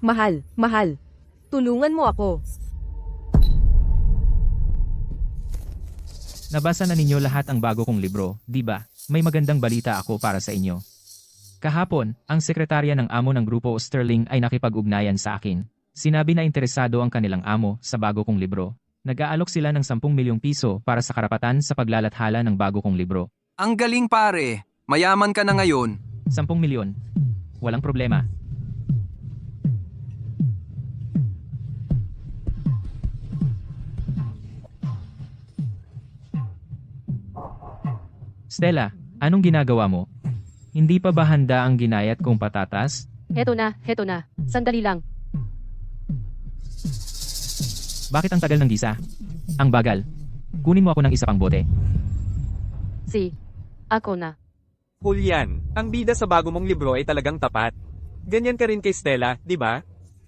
Mahal. Tulungan mo ako. Nabasa na ninyo lahat ang bago kong libro, di ba? May magandang balita ako para sa inyo. Kahapon, ang sekretarya ng amo ng grupo Sterling ay nakipag-ugnayan sa akin. Sinabi na interesado ang kanilang amo sa bago kong libro. Nag-aalok sila ng 10 milyong piso para sa karapatan sa paglalathala ng bago kong libro. Ang galing pare, mayaman ka na ngayon. 10 milyon. Walang problema. Stella, anong ginagawa mo? Hindi pa ba handa ang ginayat kong patatas? Heto na. Sandali lang. Bakit ang tagal ng gisa? Ang bagal. Kunin mo ako ng isa pang bote. Ako na. Julian, ang bida sa bago mong libro ay talagang tapat. Ganyan ka rin kay Stella, di ba?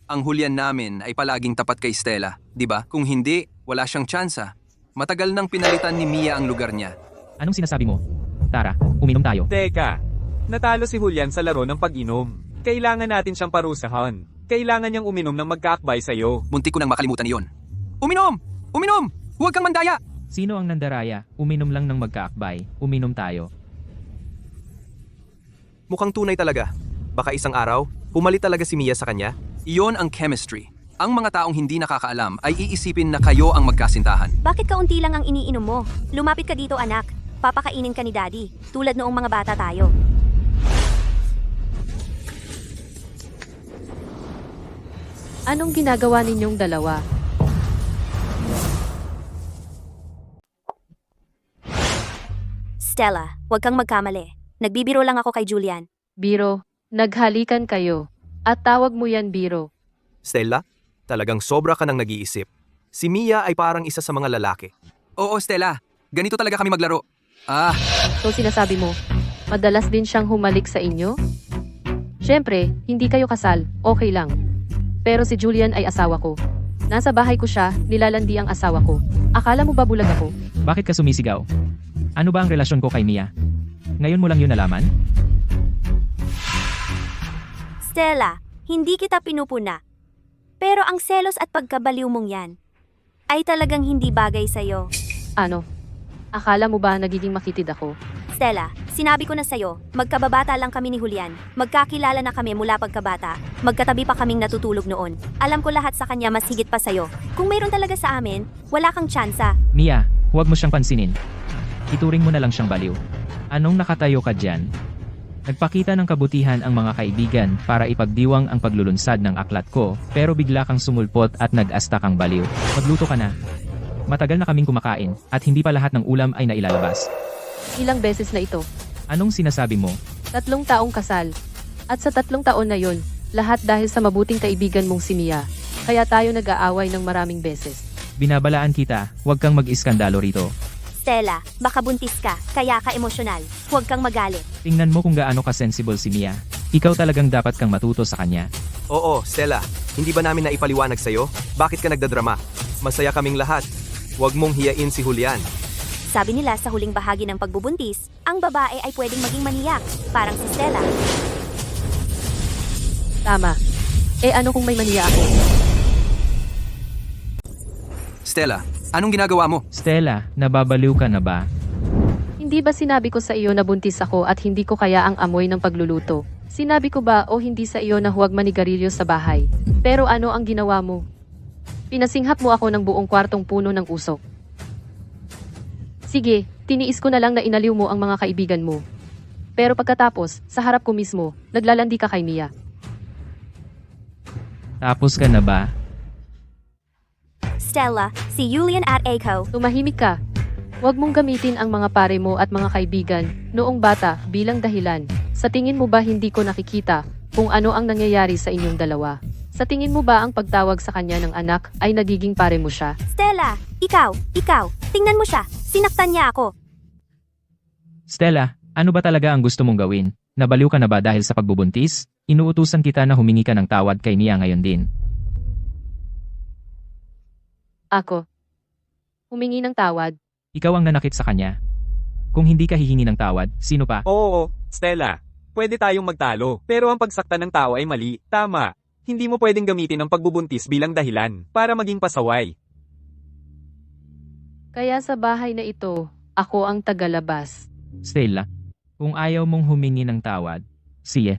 Ang Julian namin ay palaging tapat kay Stella, di ba? Kung hindi, wala siyang tsansa. Matagal nang pinalitan ni Mia ang lugar niya. Anong sinasabi mo? Tara, uminom tayo. Teka, natalo si Julian sa laro ng pag-inom. Kailangan natin siyang parusahan. Kailangan niyang uminom ng magkaakbay sa'yo. Muntik ko nang makalimutan iyon. Uminom! Uminom! Huwag kang mandaya! Sino ang nandaraya? Uminom lang ng magkaakbay. Uminom tayo. Mukhang tunay talaga. Baka isang araw, pumalit talaga si Mia sa kanya. Iyon ang chemistry. Ang mga taong hindi nakakaalam ay iisipin na kayo ang magkasintahan. Bakit kaunti lang ang iniinom mo? Lumapit ka dito anak. Papakainin ka ni daddy. Tulad noong mga bata tayo. Anong ginagawa ninyong dalawa? Stella, huwag kang magkamali. Nagbibiro lang ako kay Julian. Biro, naghalikan kayo. At tawag mo yan biro. Stella, talagang sobra ka nang nag-iisip. Si Mia ay parang isa sa mga lalaki. Oo, Stella. Ganito talaga kami maglaro. So sinasabi mo, madalas din siyang humalik sa inyo? Siyempre, hindi kayo kasal, okay lang. Pero si Julian ay asawa ko. Nasa bahay ko siya, nilalandi ang asawa ko. Akala mo ba bulag ako? Bakit ka sumisigaw? Ano ba ang relasyon ko kay Mia? Ngayon mo lang yun nalaman? Stella, hindi kita pinupuna. Pero ang selos at pagkabaliw mong yan ay talagang hindi bagay sa'yo. Ano? Akala mo ba nagiging makitid ako? Stella, sinabi ko na sa'yo, magkababata lang kami ni Julian. Magkakilala na kami mula pagkabata. Magkatabi pa kaming natutulog noon. Alam ko lahat sa kanya mas higit pa sa'yo. Kung mayroon talaga sa amin, wala kang tsansa. Mia, huwag mo siyang pansinin. Ituring mo na lang siyang baliw. Anong nakatayo ka dyan? Nagpakita ng kabutihan ang mga kaibigan para ipagdiwang ang paglulunsad ng aklat ko, pero bigla kang sumulpot at nag-asta kang baliw. Magluto ka na. Matagal na kaming kumakain, at hindi pa lahat ng ulam ay nailalabas. Ilang beses na ito. Anong sinasabi mo? 3 taong kasal. At sa 3 taon na yon, lahat dahil sa mabuting kaibigan mong si Mia. Kaya tayo nag-aaway ng maraming beses. Binabalaan kita, huwag kang mag-iskandalo rito. Stella, baka buntis ka, kaya ka emosyonal. Huwag kang magalit. Tingnan mo kung gaano ka-sensible si Mia. Ikaw talagang dapat kang matuto sa kanya. Oo, Stella, hindi ba namin naipaliwanag sa'yo? Bakit ka nagdadrama? Masaya kaming lahat. Huwag mong hiyain si Julian. Sabi nila sa huling bahagi ng pagbubuntis, ang babae ay pwedeng maging maniyak, parang si Stella. Tama. Ano kung may maniya ako? Stella, anong ginagawa mo? Stella, nababaliw ka na ba? Hindi ba sinabi ko sa iyo na buntis ako at hindi ko kaya ang amoy ng pagluluto? Sinabi ko ba o hindi sa iyo na huwag manigarilyo sa bahay? Pero ano ang ginawa mo? Pinasinghap mo ako ng buong kwartong puno ng usok. Sige, tiniis ko na lang na inaliw mo ang mga kaibigan mo. Pero pagkatapos, sa harap ko mismo, naglalandi ka kay Mia. Tapos ka na ba? Stella, si Julian at Eiko. Tumahimik ka. Huwag mong gamitin ang mga pare mo at mga kaibigan noong bata bilang dahilan. Sa tingin mo ba hindi ko nakikita kung ano ang nangyayari sa inyong dalawa? Sa tingin mo ba ang pagtawag sa kanya ng anak ay nagiging pare mo siya? Stella, ikaw, tingnan mo siya, sinaktan niya ako. Stella, ano ba talaga ang gusto mong gawin? Nabaliw ka na ba dahil sa pagbubuntis? Inuutusan kita na humingi ka ng tawad kay Mia ngayon din. Ako. Humingi ng tawad. Ikaw ang nanakit sa kanya. Kung hindi ka hihingi ng tawad, sino pa? Oo, Stella. Pwede tayong magtalo, pero ang pagsaktan ng tao ay mali. Tama. Hindi mo pwedeng gamitin ang pagbubuntis bilang dahilan para maging pasaway. Kaya sa bahay na ito, ako ang tagalabas. Stella, kung ayaw mong humingi ng tawad, sige,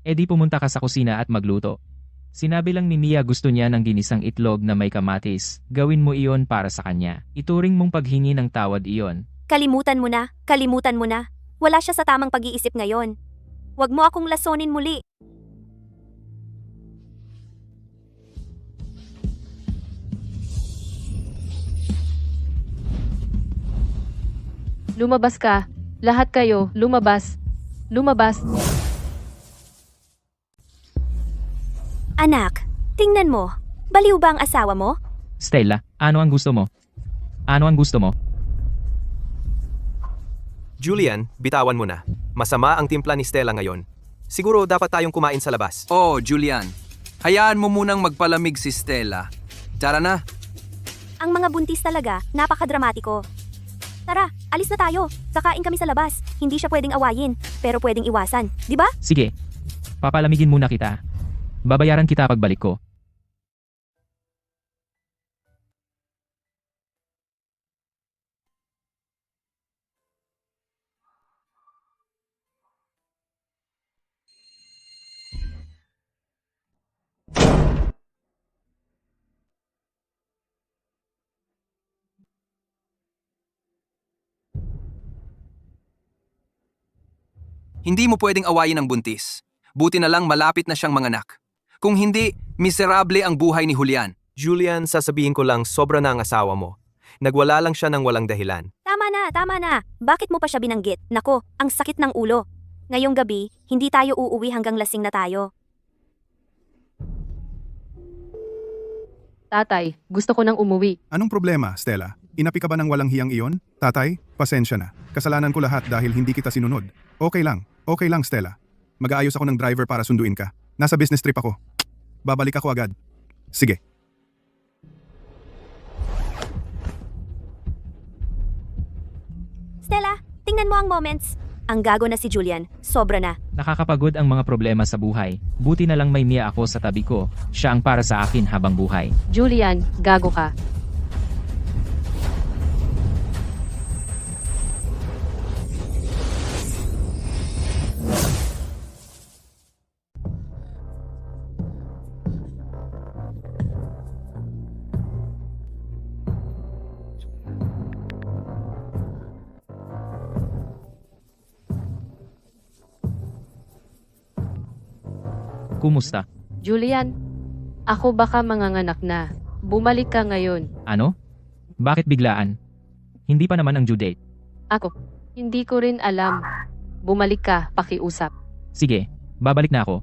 edi pumunta ka sa kusina at magluto. Sinabi lang ni Mia gusto niya ng ginisang itlog na may kamatis, gawin mo iyon para sa kanya. Ituring mong paghingi ng tawad iyon. Kalimutan mo na, kalimutan mo na. Wala siya sa tamang pag-iisip ngayon. Huwag mo akong lasonin muli. Lumabas ka. Lahat kayo, lumabas. Lumabas. Anak, tingnan mo. Baliw ba ang asawa mo? Stella, ano ang gusto mo? Ano ang gusto mo? Julian, bitawan mo na. Masama ang timpla ni Stella ngayon. Siguro dapat tayong kumain sa labas. Oh, Julian. Hayaan mo munang magpalamig si Stella. Tara na. Ang mga buntis talaga, napakadramatiko. Tara, alis na tayo. Kakain kami sa labas. Hindi siya pwedeng awayin, pero pwedeng iwasan. Di ba? Sige, papalamigin muna kita. Babayaran kita pagbalik ko. Hindi mo pwedeng awayin ang buntis. Buti na lang malapit na siyang manganak. Kung hindi, miserable ang buhay ni Julian. Julian, sasabihin ko lang sobra na ang asawa mo. Nagwala lang siya ng walang dahilan. Tama na, tama na. Bakit mo pa siya binanggit? Nako, ang sakit ng ulo. Ngayong gabi, hindi tayo uuwi hanggang lasing na tayo. Tatay, gusto ko nang umuwi. Anong problema, Stella? Inapi ka ba ng walang hiyang iyon? Tatay, pasensya na. Kasalanan ko lahat dahil hindi kita sinunod. Okay lang, Stella. Mag-aayos ako ng driver para sunduin ka. Nasa business trip ako. Babalik ako agad. Sige. Stella, tingnan mo ang moments. Ang gago na si Julian. Sobra na. Nakakapagod ang mga problema sa buhay. Buti na lang may Mia ako sa tabi ko. Siya ang para sa akin habang buhay. Julian, gago ka. Kumusta? Julian, ako baka manganganak na. Bumalik ka ngayon. Ano? Bakit biglaan? Hindi pa naman ang due date. Ako, hindi ko rin alam. Bumalik ka, pakiusap. Sige, babalik na ako.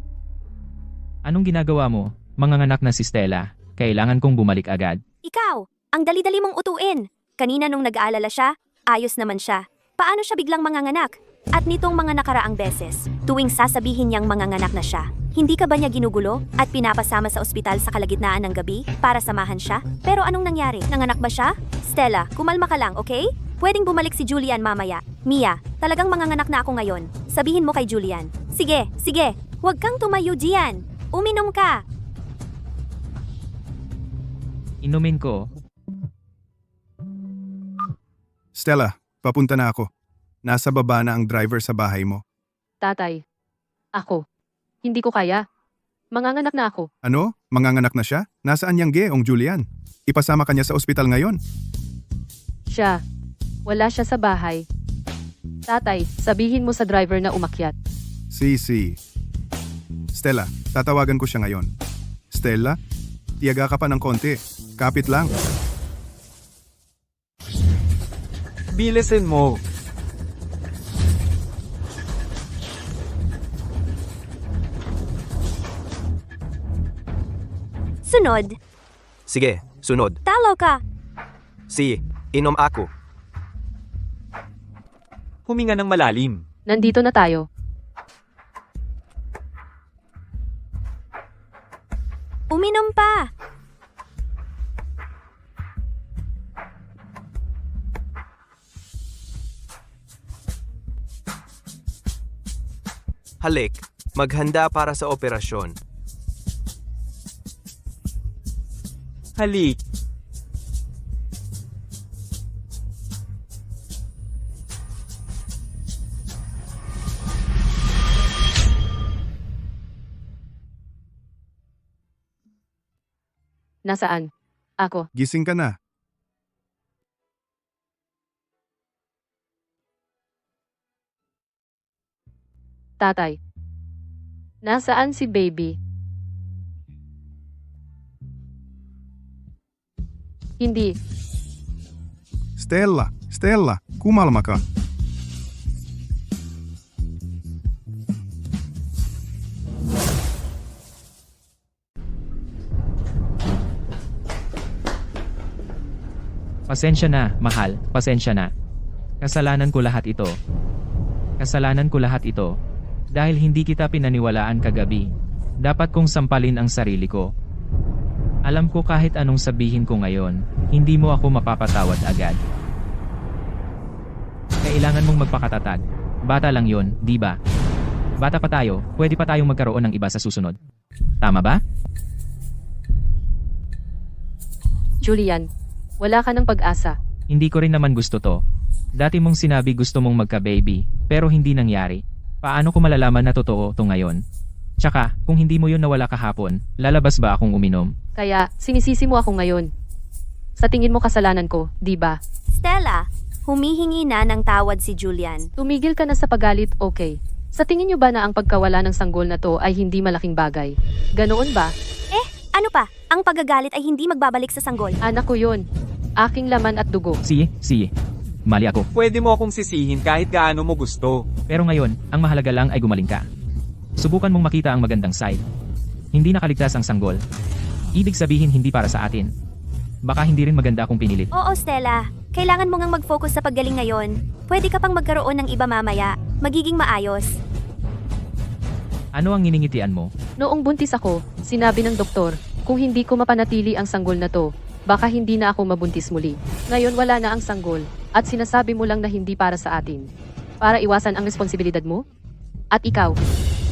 Anong ginagawa mo? Manganganak na si Stella. Kailangan kong bumalik agad. Ikaw, ang dali-dali mong utuin. Kanina nung nag-aalala siya, ayos naman siya. Paano siya biglang manganganak? At nitong mga nakaraang beses, tuwing sasabihin niyang manganganak na siya, hindi ka ba niya ginugulo at pinapasama sa ospital sa kalagitnaan ng gabi para samahan siya? Pero anong nangyari? Nanganak ba siya? Stella, kumalma ka lang, okay? Pwedeng bumalik si Julian mamaya. Mia, talagang manganganak na ako ngayon. Sabihin mo kay Julian. Sige, sige, huwag kang tumayo diyan. Uminom ka. Inumin ko. Stella, papunta na ako. Nasa baba na ang driver sa bahay mo. Tatay, ako. Hindi ko kaya. Manganganak na ako. Ano? Manganganak na siya? Nasaan yang geong Julian? Ipasama ka niya sa ospital ngayon. Siya. Wala siya sa bahay. Tatay, sabihin mo sa driver na umakyat. Si. Stella, tatawagan ko siya ngayon. Stella, tiyaga ka pa ng konti. Kapit lang. Bilisin mo. Sunod. Sige, sunod. Talo ka. Si, inom ako. Huminga ng malalim. Nandito na tayo. Uminom pa. Halik, maghanda para sa operasyon. Halik. Nasaan? Ako. Gising ka na. Tatay. Nasaan si baby? Hindi. Stella, kumalma ka. Pasensya na, mahal, pasensya na. Kasalanan ko lahat ito. Kasalanan ko lahat ito. Dahil hindi kita pinaniwalaan kagabi. Dapat kong sampalin ang sarili ko. Alam ko kahit anong sabihin ko ngayon, hindi mo ako mapapatawad agad. Kailangan mong magpakatatag. Bata lang yon, di ba? Bata pa tayo, pwede pa tayong magkaroon ng iba sa susunod. Tama ba? Julian, wala ka ng pag-asa. Hindi ko rin naman gusto to. Dati mong sinabi gusto mong magka-baby, pero hindi nangyari. Paano ko malalaman na totoo to ngayon? Tsaka, kung hindi mo yun nawala kahapon, lalabas ba akong uminom? Kaya, sinisisi mo ako ngayon. Sa tingin mo kasalanan ko, di ba? Stella, humihingi na ng tawad si Julian. Tumigil ka na sa pagalit, okay. Sa tingin niyo ba na ang pagkawala ng sanggol na to ay hindi malaking bagay? Ganoon ba? Ano pa? Ang pagagalit ay hindi magbabalik sa sanggol. Anak ko yun. Aking laman at dugo. Sige. Mali ako. Pwede mo akong sisihin kahit gaano mo gusto. Pero ngayon, ang mahalaga lang ay gumaling ka. Subukan mong makita ang magandang side. Hindi nakaligtas ang sanggol. Ibig sabihin hindi para sa atin. Baka hindi rin maganda kung pinilit. Oo, Stella. Kailangan mo ngang mag-focus sa paggaling ngayon. Pwede ka pang magkaroon ng iba mamaya. Magiging maayos. Ano ang nginingitian mo? Noong buntis ako, sinabi ng doktor, kung hindi ko mapanatili ang sanggol na to, baka hindi na ako mabuntis muli. Ngayon wala na ang sanggol, at sinasabi mo lang na hindi para sa atin. Para iwasan ang responsibilidad mo? At ikaw?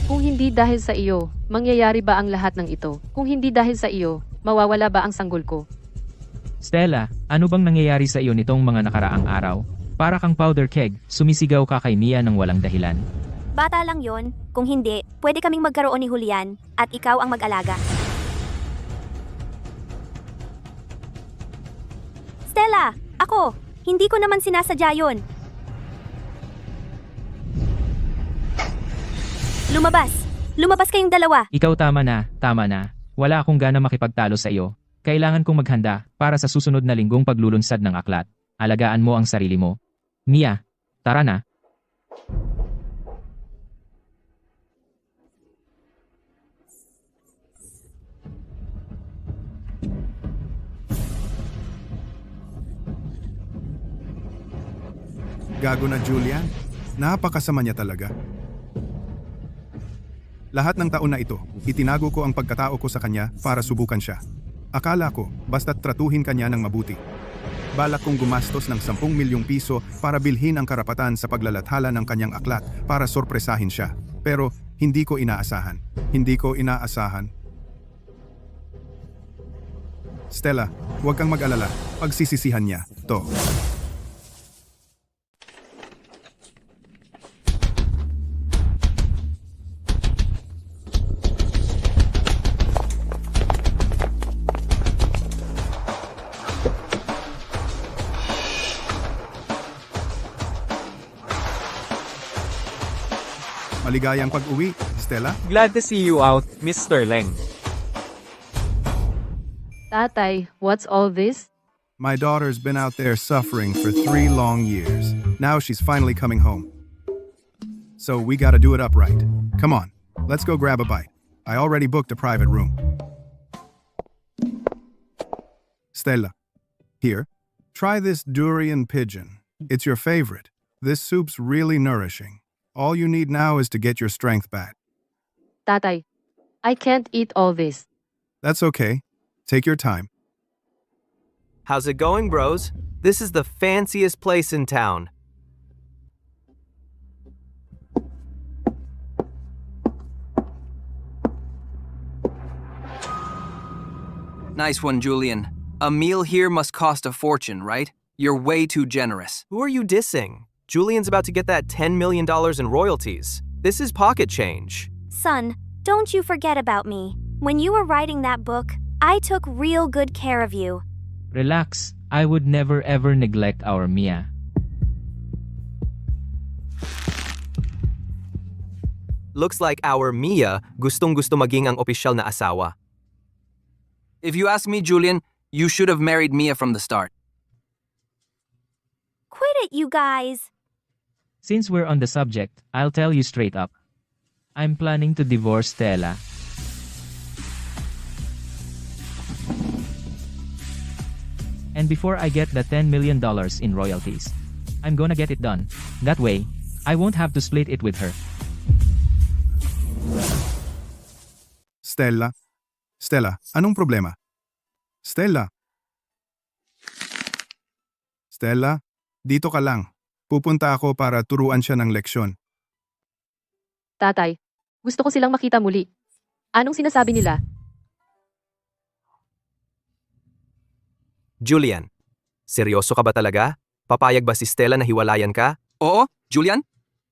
Kung hindi dahil sa iyo, mangyayari ba ang lahat ng ito? Kung hindi dahil sa iyo, mawawala ba ang sanggol ko? Stella, ano bang nangyayari sa iyo nitong mga nakaraang araw? Para kang powder keg, sumisigaw ka kay Mia ng walang dahilan. Bata lang yon. Kung hindi, pwede kaming magkaroon ni Julian, at ikaw ang mag-alaga. Stella! Ako! Hindi ko naman sinasadya yon. Lumabas! Lumabas kayong dalawa! Ikaw tama na. Wala akong gana makipagtalo sa iyo. Kailangan kong maghanda para sa susunod na linggong paglulunsad ng aklat. Alagaan mo ang sarili mo. Mia, tara na. Gago na Julian. Napakasama niya talaga. Lahat ng taon na ito, itinago ko ang pagkatao ko sa kanya para subukan siya. Akala ko, basta't tratuhin kanya ng mabuti. Balak kong gumastos ng 10 milyong piso para bilhin ang karapatan sa paglalathala ng kanyang aklat para sorpresahin siya. Pero hindi ko inaasahan. Stella, huwag kang mag-alala. Pagsisisihan niya, to. Maligayang pag-uwi, Stella. Glad to see you out, Miss Sterling. Tatay, what's all this? My daughter's been out there suffering for 3 long years. Now she's finally coming home. So we gotta do it up right. Come on, let's go grab a bite. I already booked a private room. Stella, here, try this durian pigeon. It's your favorite. This soup's really nourishing. All you need now is to get your strength back. Tatay, I can't eat all this. That's okay. Take your time. How's it going, bros? This is the fanciest place in town. Nice one, Julian. A meal here must cost a fortune, right? You're way too generous. Who are you dissing? Julian's about to get that $10 million in royalties. This is pocket change. Son, don't you forget about me. When you were writing that book, I took real good care of you. Relax, I would never ever neglect our Mia. Looks like our Mia gustong-gusto maging ang opisyal na asawa. If you ask me, Julian, you should have married Mia from the start. Quit it, you guys. Since we're on the subject, I'll tell you straight up. I'm planning to divorce Stella. And before I get the $10 million in royalties, I'm gonna get it done. That way, I won't have to split it with her. Stella? Stella, anong problema? Stella? Stella, dito ka lang. Pupunta ako para turuan siya ng leksyon. Tatay, gusto ko silang makita muli. Anong sinasabi nila? Julian, seryoso ka ba talaga? Papayag ba si Stella na hiwalayan ka? Oo, Julian?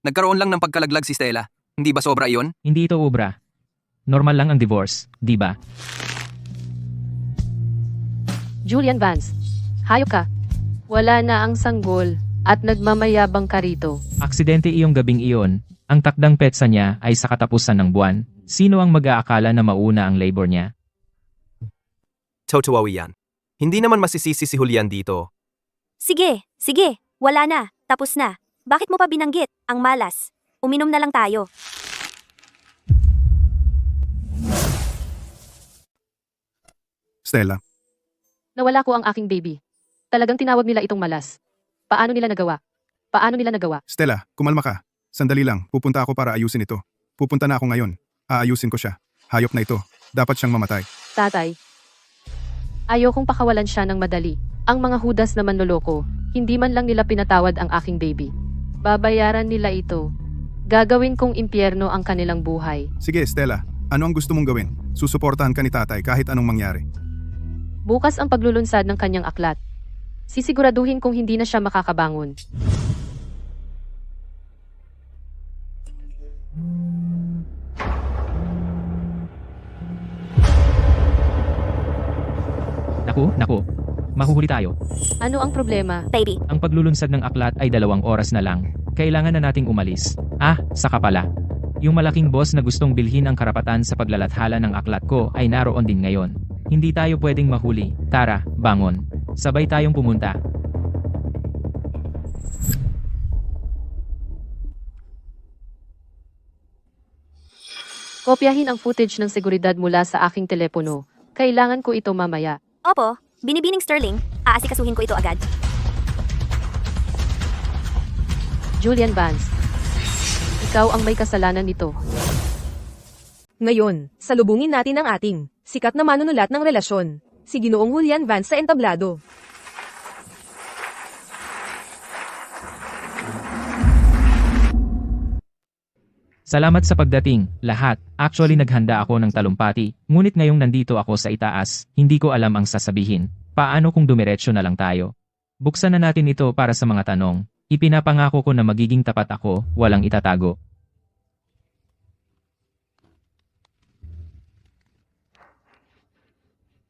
Nagkaroon lang ng pagkalaglag si Stella. Hindi ba sobra iyon? Hindi ito obra. Normal lang ang divorce, di ba? Julian Vance, hayop ka. Wala na ang sanggol at nagmamayabang ka rito. Aksidente iyong gabing iyon, ang takdang petsa niya ay sa katapusan ng buwan. Sino ang mag-aakala na mauna ang labor niya? Totoo yan. Hindi naman masisisi si Julian dito. Sige, sige. Wala na. Tapos na. Bakit mo pa binanggit? Ang malas. Uminom na lang tayo. Stella, Nawala ko ang aking baby. Talagang tinawag nila itong malas. Paano nila nagawa? Paano nila nagawa? Stella, kumalma ka. Sandali lang, pupunta ako para ayusin ito. Pupunta na ako ngayon. Aayusin ko siya. Hayop na ito. Dapat siyang mamatay. Tatay, ayokong pakawalan siya ng madali. Ang mga hudas na manloloko, hindi man lang nila pinatawad ang aking baby. Babayaran nila ito. Gagawin kong impyerno ang kanilang buhay. Sige, Stella. Ano ang gusto mong gawin? Susuportahan ka ni tatay kahit anong mangyari. Bukas ang paglulunsad ng kanyang aklat. Sisiguraduhin kong hindi na siya makakabangon. Naku, mahuhuli tayo. Ano ang problema? Baby. Ang paglulunsad ng aklat ay 2 oras na lang. Kailangan na nating umalis. Saka pala. Yung malaking boss na gustong bilhin ang karapatan sa paglalathala ng aklat ko ay naroon din ngayon. Hindi tayo pwedeng mahuli. Tara, bangon. Sabay tayong pumunta. Kopyahin ang footage ng seguridad mula sa aking telepono. Kailangan ko ito mamaya. Opo, binibining Sterling. Aasikasuhin ko ito agad. Julian Vance, ikaw ang may kasalanan nito. Ngayon, salubungin natin ang ating sikat na manunulat ng relasyon, si Ginoong Julian Vance sa entablado. Salamat sa pagdating, lahat. Actually naghanda ako ng talumpati, ngunit ngayong nandito ako sa itaas, hindi ko alam ang sasabihin. Paano kung dumiretso na lang tayo? Buksan na natin ito para sa mga tanong. Ipinapangako ko na magiging tapat ako, walang itatago.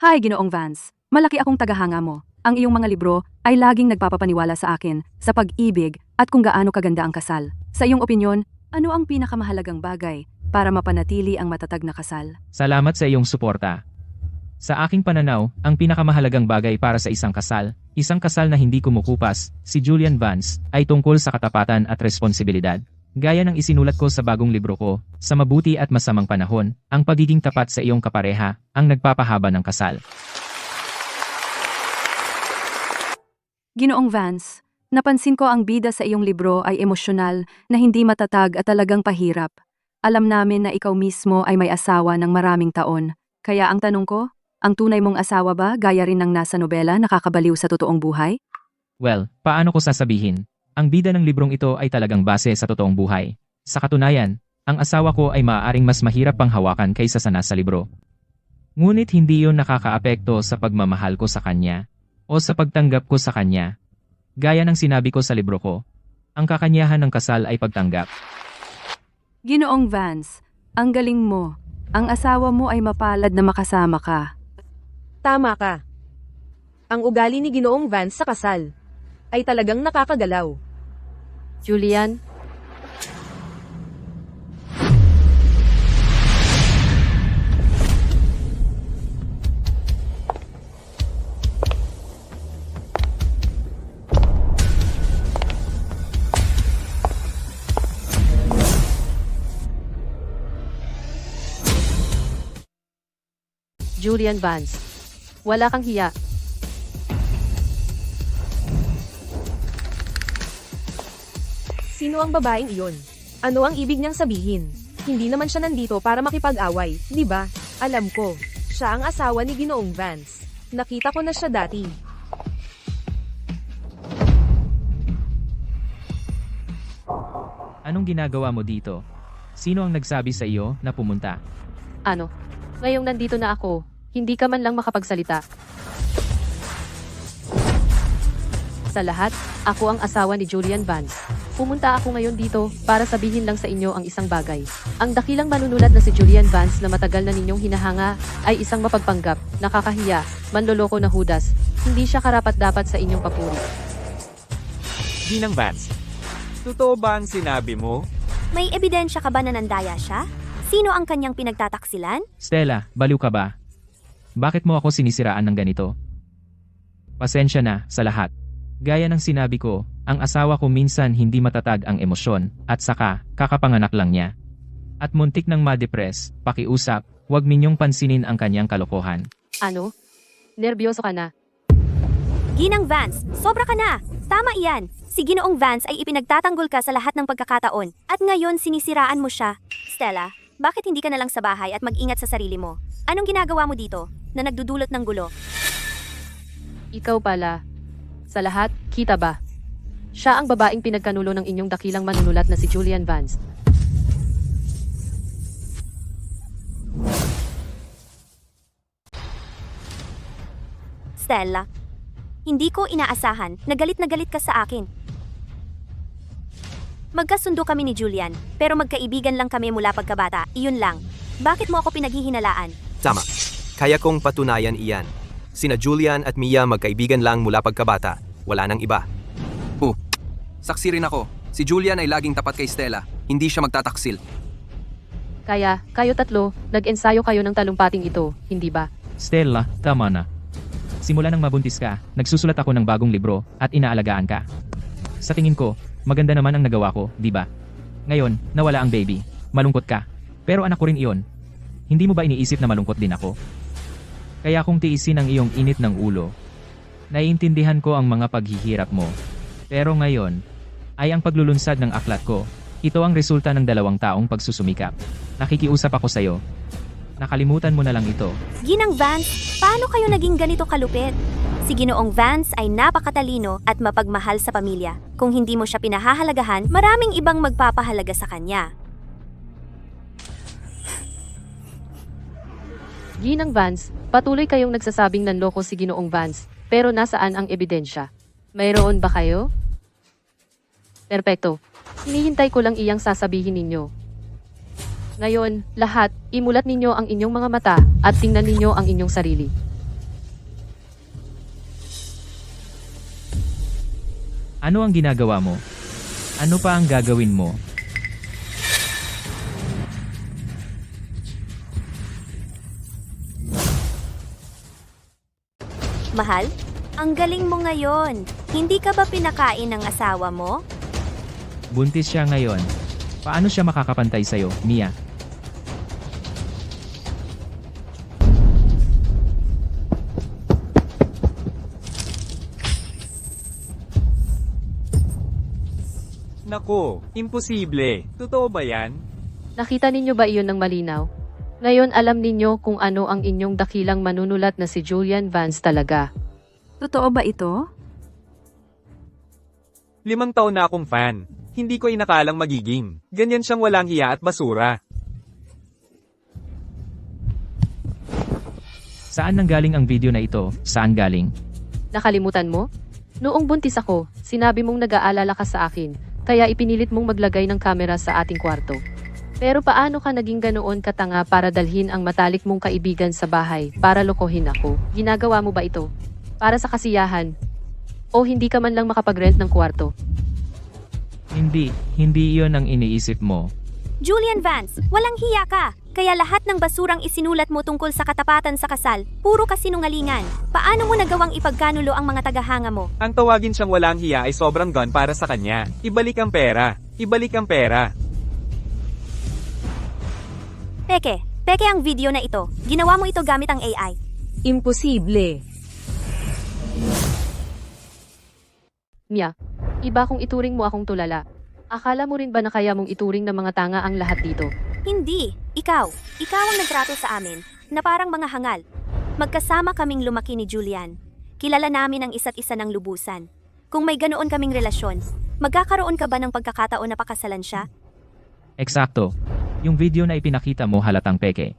Hi, Ginoong Vance. Malaki akong tagahanga mo. Ang iyong mga libro ay laging nagpapapaniwala sa akin sa pag-ibig at kung gaano kaganda ang kasal. Sa iyong opinyon, ano ang pinakamahalagang bagay para mapanatili ang matatag na kasal? Salamat sa iyong suporta. Sa aking pananaw, ang pinakamahalagang bagay para sa isang kasal na hindi kumukupas, si Julian Vance, ay tungkol sa katapatan at responsibilidad. Gaya ng isinulat ko sa bagong libro ko, sa mabuti at masamang panahon, ang pagiging tapat sa iyong kapareha, ang nagpapahaba ng kasal. Ginoong Vance, napansin ko ang bida sa iyong libro ay emosyonal na hindi matatag at talagang pahirap. Alam namin na ikaw mismo ay may asawa ng maraming taon. Kaya ang tanong ko, ang tunay mong asawa ba gaya rin ng nasa nobela nakakabaliw sa totoong buhay? Well, paano ko sasabihin? Ang bida ng librong ito ay talagang base sa totoong buhay. Sa katunayan, ang asawa ko ay maaaring mas mahirap pang hawakan kaysa sa nasa libro. Ngunit hindi yun nakakaapekto sa pagmamahal ko sa kanya o sa pagtanggap ko sa kanya. Gaya ng sinabi ko sa libro ko, ang kakanyahan ng kasal ay pagtanggap. Ginoong Vance, ang galing mo. Ang asawa mo ay mapalad na makasama ka. Tama ka. Ang ugali ni Ginoong Vance sa kasal ay talagang nakakagalaw. Julian, Julian Vance. Wala kang hiya. Sino ang babaeng iyon? Ano ang ibig niyang sabihin? Hindi naman siya nandito para makipag-away, di ba? Alam ko, siya ang asawa ni Ginoong Vance. Nakita ko na siya dati. Anong ginagawa mo dito? Sino ang nagsabi sa iyo na pumunta? Ano? Ngayong nandito na ako, hindi ka man lang makapagsalita. Sa lahat, ako ang asawa ni Julian Vance. Pumunta ako ngayon dito para sabihin lang sa inyo ang isang bagay. Ang dakilang manunulat na si Julian Vance na matagal na ninyong hinahanga ay isang mapagpanggap, nakakahiya, manloloko na Judas. Hindi siya karapat-dapat sa inyong papuri. Ginang Vance, totoo ba ang sinabi mo? May ebidensya ka ba na nandaya siya? Sino ang kanyang pinagtataksilan? Stella, baliw ka ba? Bakit mo ako sinisiraan ng ganito? Pasensya na sa lahat. Gaya ng sinabi ko, ang asawa ko minsan hindi matatag ang emosyon, at saka, kakapanganak lang niya. At muntik ng ma-depress, pakiusap, huwag minyong pansinin ang kanyang kalokohan. Ano? Nerbiyoso ka na? Ginang Vance, sobra ka na! Tama iyan! Si Ginoong Vance ay ipinagtatanggol ka sa lahat ng pagkakataon, at ngayon sinisiraan mo siya. Stella, bakit hindi ka na lang sa bahay at mag-ingat sa sarili mo? Anong ginagawa mo dito, na nagdudulot ng gulo? Ikaw pala. Sa lahat, kita ba? Siya ang babaeng pinagkanulo ng inyong dakilang manunulat na si Julian Vance. Stella, hindi ko inaasahan na galit ka sa akin. Magkasundo kami ni Julian, pero magkaibigan lang kami mula pagkabata, iyon lang. Bakit mo ako pinaghihinalaan? Tama. Kaya kong patunayan iyan. Sina Julian at Mia magkaibigan lang mula pagkabata. Wala nang iba. Saksi rin ako. Si Julian ay laging tapat kay Stella. Hindi siya magtataksil. Kaya, kayo tatlo, nag-ensayo kayo ng talumpating ito, hindi ba? Stella, tama na. Simula nang mabuntis ka, nagsusulat ako ng bagong libro at inaalagaan ka. Sa tingin ko, maganda naman ang nagawa ko, di ba? Ngayon, nawala ang baby. Malungkot ka. Pero anak ko rin iyon. Hindi mo ba iniisip na malungkot din ako? Kaya kung tiisin ang iyong init ng ulo, naiintindihan ko ang mga paghihirap mo. Pero ngayon, ay ang paglulunsad ng aklat ko. Ito ang resulta ng 2 taong pagsusumikap. Nakikiusap ako sa'yo. Nakalimutan mo na lang ito. Ginang Vance, paano kayo naging ganito kalupit? Si Ginoong Vance ay napakatalino at mapagmahal sa pamilya. Kung hindi mo siya pinahahalagahan, maraming ibang magpapahalaga sa kanya. Ginang Vance, patuloy kayong nagsasabing nanloko si Ginoong Vance, pero nasaan ang ebidensya? Mayroon ba kayo? Perpekto. Hinihintay ko lang iyang sasabihin ninyo. Ngayon, lahat, imulat ninyo ang inyong mga mata at tingnan ninyo ang inyong sarili. Ano ang ginagawa mo? Ano pa ang gagawin mo? Mahal, ang galing mo ngayon. Hindi ka ba pinakain ng asawa mo? Buntis siya ngayon. Paano siya makakapantay sa'yo, Mia? Naku, imposible. Totoo ba yan? Nakita ninyo ba iyon ng malinaw? Ngayon alam ninyo kung ano ang inyong dakilang manunulat na si Julian Vance talaga. Totoo ba ito? 5 taon na akong fan. Hindi ko inakalang magiging. Ganyan siyang walang hiya at basura. Saan nanggaling ang video na ito? Saan galing? Nakalimutan mo? Noong buntis ako, sinabi mong nag-aalala ka sa akin, kaya ipinilit mong maglagay ng kamera sa ating kwarto. Pero paano ka naging ganoon katanga para dalhin ang matalik mong kaibigan sa bahay para lokohin ako? Ginagawa mo ba ito? Para sa kasiyahan? O hindi ka man lang makapag-rent ng kwarto? Hindi iyon ang iniisip mo. Julian Vance, walang hiya ka! Kaya lahat ng basurang isinulat mo tungkol sa katapatan sa kasal, puro kasinungalingan. Paano mo nagawang ipagkanulo ang mga tagahanga mo? Ang tawagin siyang walang hiya ay sobrang gun para sa kanya. Ibalik ang pera. Ibalik ang pera. Peke ang video na ito. Ginawa mo ito gamit ang AI. Imposible. Mia, iba kung ituring mo akong tulala. Akala mo rin ba na kaya mong ituring ng mga tanga ang lahat dito? Hindi. Ikaw ang nagtrato sa amin, na parang mga hangal. Magkasama kaming lumaki ni Julian. Kilala namin ang isa't isa ng lubusan. Kung may ganoon kaming relasyon, magkakaroon ka ba ng pagkakataon na pakasalan siya? Eksakto. Yung video na ipinakita mo halatang peke.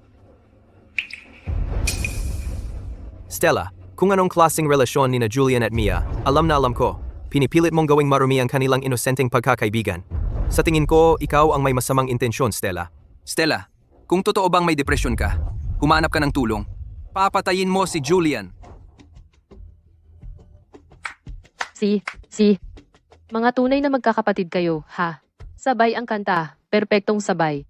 Stella, kung anong klaseng relasyon ni na Julian at Mia, alam na alam ko. Pinipilit mong gawing marumi ang kanilang inosenteng pagkakaibigan. Sa tingin ko, ikaw ang may masamang intensyon, Stella. Stella, kung totoo bang may depresyon ka, humanap ka ng tulong. Papatayin mo si Julian. Mga tunay na magkakapatid kayo, ha? Sabay ang kanta, perpektong sabay.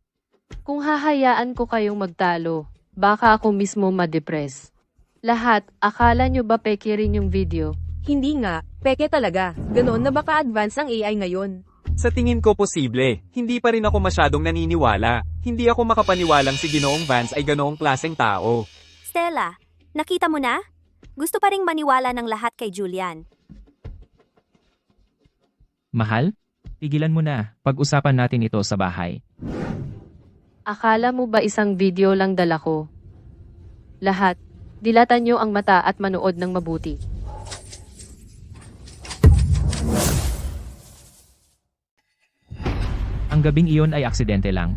Kung hahayaan ko kayong magtalo, baka ako mismo ma-depress. Lahat, akala nyo ba peke rin yung video? Hindi nga, peke talaga. Ganoon na baka advance ang AI ngayon. Sa tingin ko posible. Hindi pa rin ako masyadong naniniwala. Hindi ako makapaniwalang si Ginoong Vance ay ganoong klaseng tao. Stella, nakita mo na? Gusto pa ring maniwala ng lahat kay Julian. Mahal? Tigilan mo na. Pag-usapan natin ito sa bahay. Akala mo ba isang video lang dala ko? Lahat, dilatan nyo ang mata at manood ng mabuti. Ang gabing iyon ay aksidente lang.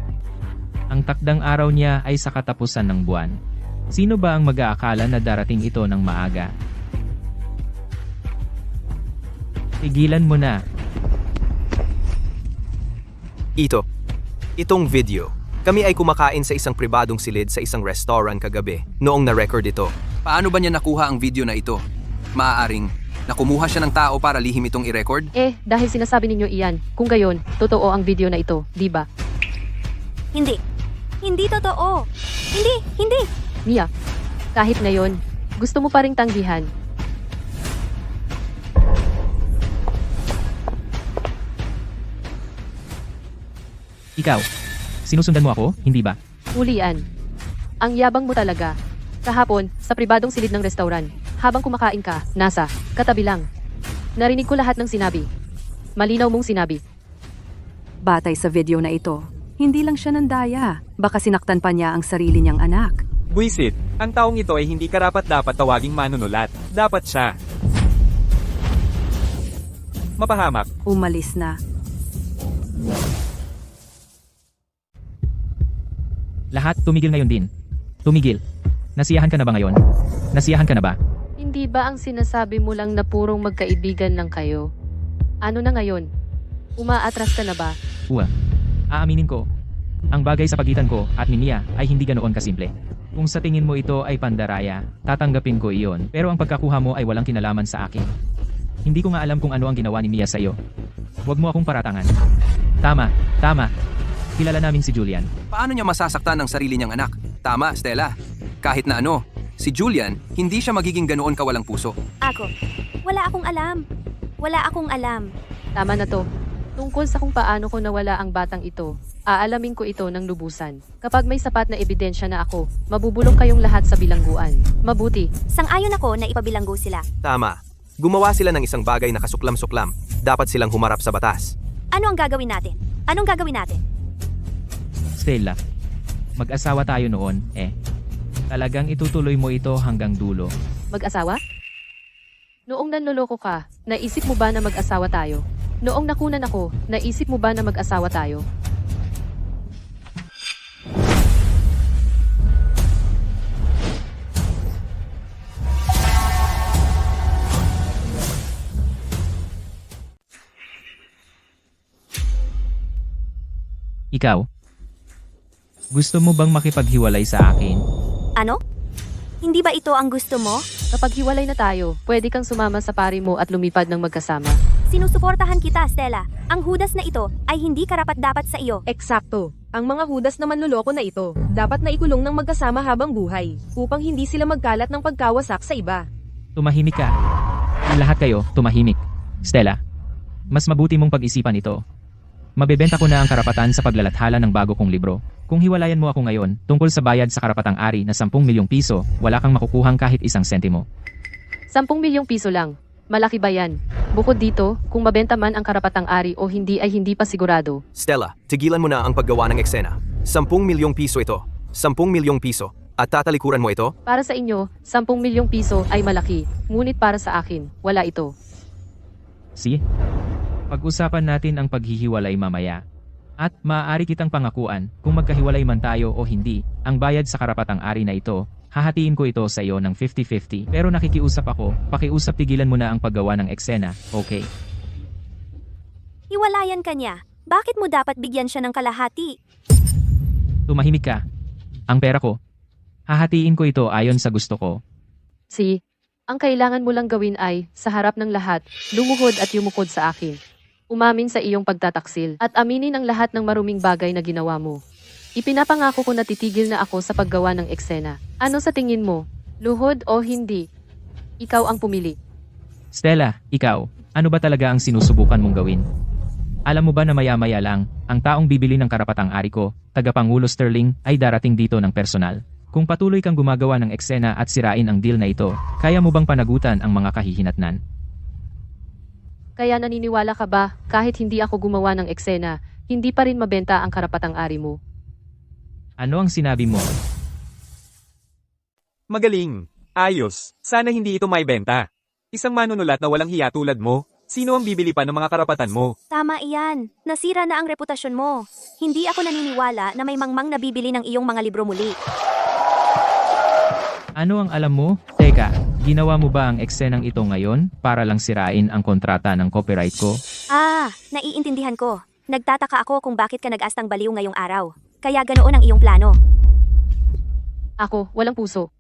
Ang takdang araw niya ay sa katapusan ng buwan. Sino ba ang mag-aakala na darating ito ng maaga? Tigilan mo na. Itong video. Kami ay kumakain sa isang pribadong silid sa isang restaurant kagabi, noong na-record ito. Paano ba niya nakuha ang video na ito? Maaaring nakumuha siya ng tao para lihim itong i-record? Dahil sinasabi ninyo iyan, kung gayon, totoo ang video na ito, di ba? Hindi. Hindi totoo. Hindi. Mia, kahit ngayon, gusto mo pa ring tanggihan. Ikaw, sinusundan mo ako, hindi ba? Ulian. Ang yabang mo talaga. Kahapon, sa pribadong silid ng restaurant, habang kumakain ka, nasa katabi lang. Narinig ko lahat ng sinabi. Malinaw mong sinabi. Batay sa video na ito, hindi lang siya nandaya. Baka sinaktan pa niya ang sarili niyang anak. Buisit, ang taong ito ay hindi karapat-dapat tawaging manunulat. Dapat siya mapahamak. Umalis na. Lahat tumigil ngayon din. Tumigil. Nasiyahan ka na ba ngayon? Nasiyahan ka na ba? Hindi ba ang sinasabi mo lang na purong magkaibigan lang kayo? Ano na ngayon? Umaatras ka na ba? Aaminin ko. Ang bagay sa pagitan ko at ni Mia ay hindi ganoon kasimple. Kung sa tingin mo ito ay pandaraya, tatanggapin ko iyon. Pero ang pagkakuha mo ay walang kinalaman sa akin. Hindi ko nga alam kung ano ang ginawa ni Mia sa iyo. Huwag mo akong paratangan. Tama. Kilala namin si Julian. Paano niya masasaktan ang sarili niyang anak? Tama, Stella. Kahit na ano, si Julian, hindi siya magiging ganoon kawalang puso. Wala akong alam. Tama na to. Tungkol sa kung paano ko nawala ang batang ito, aalamin ko ito ng lubusan. Kapag may sapat na ebidensya na ako, mabubulong kayong lahat sa bilangguan. Mabuti. Sang-ayon ako na ipabilanggo sila. Tama. Gumawa sila ng isang bagay na kasuklam-suklam. Dapat silang humarap sa batas. Ano ang gagawin natin? Anong gagawin natin? Stella, mag-asawa tayo noon, Talagang itutuloy mo ito hanggang dulo. Mag-asawa? Noong nanloloko ka, naisip mo ba na mag-asawa tayo? Noong nakunan ako, naisip mo ba na mag-asawa tayo? Ikaw? Gusto mo bang makipaghiwalay sa akin? Ano? Hindi ba ito ang gusto mo? Kapag hiwalay na tayo, pwede kang sumama sa pari mo at lumipad ng magkasama. Sinusuportahan kita, Stella. Ang hudas na ito ay hindi karapat-dapat sa iyo. Eksakto. Ang mga hudas na manloloko na ito, dapat na ikulong ng magkasama habang buhay, upang hindi sila magkalat ng pagkawasak sa iba. Tumahimik ka. Lahat kayo, tumahimik. Stella, mas mabuti mong pag-isipan ito. Mabebenta ko na ang karapatan sa paglalathala ng bago kong libro. Kung hiwalayan mo ako ngayon, tungkol sa bayad sa karapatang ari na 10 milyong piso, wala kang makukuhang kahit 1 sentimo. 10 milyong piso lang. Malaki ba yan? Bukod dito, kung mabenta man ang karapatang ari o hindi ay hindi pa sigurado. Stella, tigilan mo na ang paggawa ng eksena. 10 milyong piso ito. 10 milyong piso. At tatalikuran mo ito? Para sa inyo, 10 milyong piso ay malaki. Ngunit para sa akin, wala ito. See? Pag-usapan natin ang paghihiwalay mamaya. At maaari kitang pangakuan, kung magkahiwalay man tayo o hindi, ang bayad sa karapatang ari na ito, hahatiin ko ito sa iyo ng 50-50. Pero nakikiusap ako, pakiusap tigilan mo na ang paggawa ng eksena, okay? Hiwalayan ka niya. Bakit mo dapat bigyan siya ng kalahati? Tumahimik ka. Ang pera ko. Hahatiin ko ito ayon sa gusto ko. See? Ang kailangan mo lang gawin ay, sa harap ng lahat, lumuhod at yumukod sa akin. Umamin sa iyong pagtataksil at aminin ang lahat ng maruming bagay na ginawa mo. Ipinapangako ko na titigil na ako sa paggawa ng eksena. Ano sa tingin mo? Luhod o hindi? Ikaw ang pumili. Stella, ikaw, ano ba talaga ang sinusubukan mong gawin? Alam mo ba na maya-maya lang, ang taong bibili ng karapatang ari ko, tagapangulo Sterling, ay darating dito ng personal. Kung patuloy kang gumagawa ng eksena at sirain ang deal na ito, kaya mo bang panagutan ang mga kahihinatnan? Kaya naniniwala ka ba, kahit hindi ako gumawa ng eksena, hindi pa rin mabenta ang karapatang ari mo? Ano ang sinabi mo? Magaling. Ayos. Sana hindi ito may benta. Isang manunulat na walang hiya tulad mo. Sino ang bibili pa ng mga karapatan mo? Tama iyan. Nasira na ang reputasyon mo. Hindi ako naniniwala na may mangmang nabibili ng iyong mga libro muli. Ano ang alam mo? Teka, ginawa mo ba ang eksenang ito ngayon para lang sirain ang kontrata ng copyright ko? Naiintindihan ko. Nagtataka ako kung bakit ka nag-astang baliw ngayong araw. Kaya ganoon ang iyong plano. Ako, walang puso.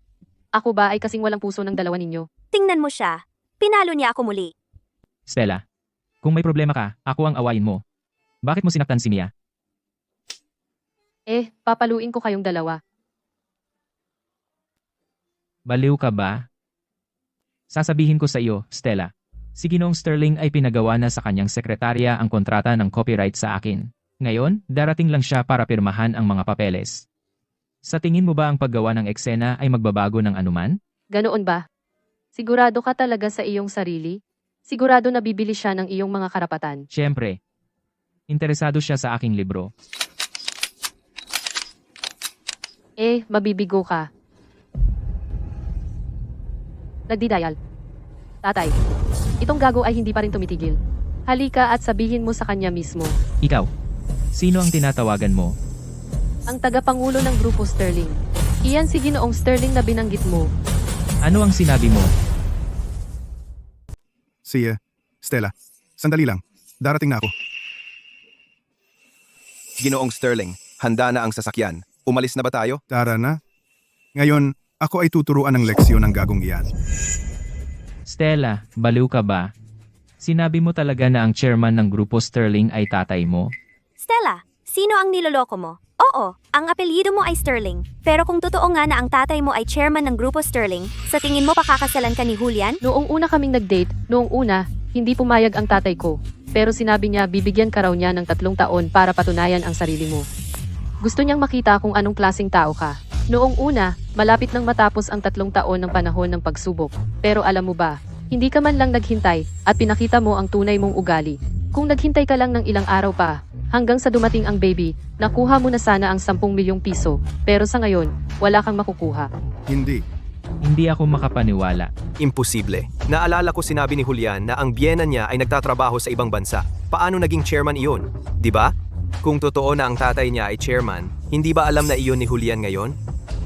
Ako ba ay kasing walang puso ng dalawa ninyo? Tingnan mo siya. Pinalo niya ako muli. Stella, kung may problema ka, ako ang awayin mo. Bakit mo sinaktan si Mia? Papaluin ko kayong dalawa. Baliw ka ba? Sasabihin ko sa iyo, Stella. Si Ginoong Sterling ay pinagawa na sa kanyang sekretarya ang kontrata ng copyright sa akin. Ngayon, darating lang siya para pirmahan ang mga papeles. Sa tingin mo ba ang paggawa ng eksena ay magbabago ng anuman? Ganoon ba? Sigurado ka talaga sa iyong sarili? Sigurado na bibili siya ng iyong mga karapatan? Siyempre. Interesado siya sa aking libro. Mabibigo ka. Nagdi-dial. Tatay, itong gago ay hindi pa rin tumitigil. Halika at sabihin mo sa kanya mismo. Ikaw, sino ang tinatawagan mo? Ang tagapangulo ng Grupo Sterling. Iyan si Ginoong Sterling na binanggit mo. Ano ang sinabi mo? Stella, sandali lang. Darating na ako. Ginoong Sterling, handa na ang sasakyan. Umalis na ba tayo? Tara na. Ngayon, ako ay tuturuan ng leksyon ng gagong iyan. Stella, baliw ka ba? Sinabi mo talaga na ang chairman ng Grupo Sterling ay tatay mo? Stella, sino ang niloloko mo? Oo, ang apelyido mo ay Sterling. Pero kung totoo nga na ang tatay mo ay chairman ng Grupo Sterling, sa tingin mo pakakasalan ka ni Julian? Noong una kaming nag-date, hindi pumayag ang tatay ko. Pero sinabi niya bibigyan ka raw niya ng 3 taon para patunayan ang sarili mo. Gusto niyang makita kung anong klaseng tao ka. Noong una, malapit nang matapos ang 3 taon ng panahon ng pagsubok. Pero alam mo ba, hindi ka man lang naghintay at pinakita mo ang tunay mong ugali. Kung naghintay ka lang ng ilang araw pa, hanggang sa dumating ang baby, nakuha mo na sana ang 10 milyong piso. Pero sa ngayon, wala kang makukuha. Hindi ako makapaniwala. Imposible. Naalala ko sinabi ni Julian na ang biyena niya ay nagtatrabaho sa ibang bansa. Paano naging chairman iyon? Di ba? Kung totoo na ang tatay niya ay chairman, hindi ba alam na iyon ni Julian ngayon?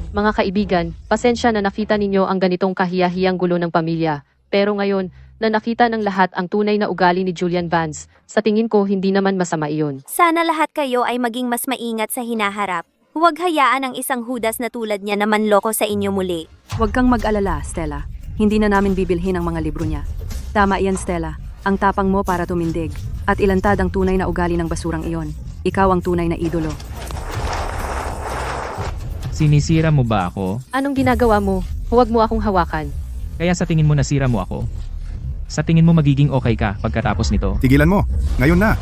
Mga kaibigan, pasensya na nakita ninyo ang ganitong kahiyahiyang gulo ng pamilya. Pero ngayon, na nakita ng lahat ang tunay na ugali ni Julian Vance. Sa tingin ko hindi naman masama iyon. Sana lahat kayo ay maging mas maingat sa hinaharap. Huwag hayaan ang isang hudas na tulad niya na manloko sa inyo muli. Huwag kang mag-alala, Stella. Hindi na namin bibilhin ang mga libro niya. Tama iyan, Stella. Ang tapang mo para tumindig. At ilantad ang tunay na ugali ng basurang iyon. Ikaw ang tunay na idolo. Sinisira mo ba ako? Anong ginagawa mo? Huwag mo akong hawakan. Kaya sa tingin mo nasira mo ako? Sa tingin mo magiging okay ka pagkatapos nito? Tigilan mo. Ngayon na.